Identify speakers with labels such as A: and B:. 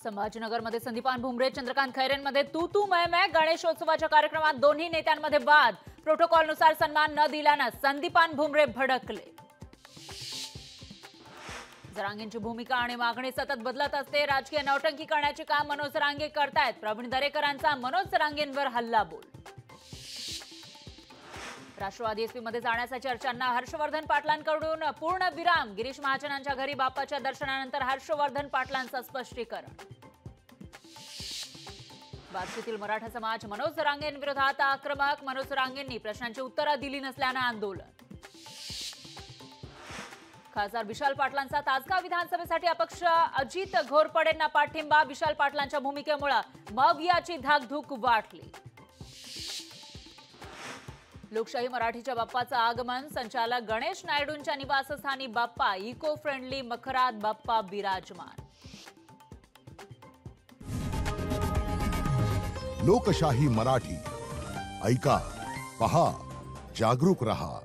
A: संभाजीनगरमध्ये संदीपान भुमरे चंद्रकांत खैरेंमध्ये तू तू मैं गणेशोत्सवाच्या कार्यक्रमात दोन्ही नेत्यांमध्ये वाद। प्रोटोकॉलनुसार सन्मान न दिल्याने संदीपान भुमरे भडकले। जरांगेंची भूमिका आणि मागणी सतत बदलत असते। राजकीय नौटंकी करण्याचे काम मनोज जरांगे करतायत। प्रवीण दरेकरांचा मनोज जरांगेंवर हल्लाबोल। राष्ट्रवादी एसपीमध्ये जाण्याच्या चर्चांना हर्षवर्धन पाटलांकडून पूर्ण विराम। गिरीश महाजनांच्या घरी बाप्पाच्या दर्शनानंतर हर्षवर्धन पाटलांचं स्पष्टीकरण। बातचीतील मराठा समाज मनोज जरांगेंविरोधात आक्रमक। मनोज जरांगेंनी प्रश्नांची उत्तरं दिली नसल्यानं आंदोलन। खासदार विशाल पाटलांचा तासगाव विधानसभेसाठी अपक्ष अजित घोरपडेंना पाठिंबा। विशाल पाटलांच्या भूमिकेमुळे मवियाची धाकधूक वाढली। लोकशाही मराठीच्या बाप्पाचं आगमन। संचालक गणेश नायडूंच्या निवासस्थानी बाप्पा। इको फ्रेंडली मखरात बाप्पा विराजमान।
B: लोकशाही मराठी ऐका, पहा, जागरूक रहा।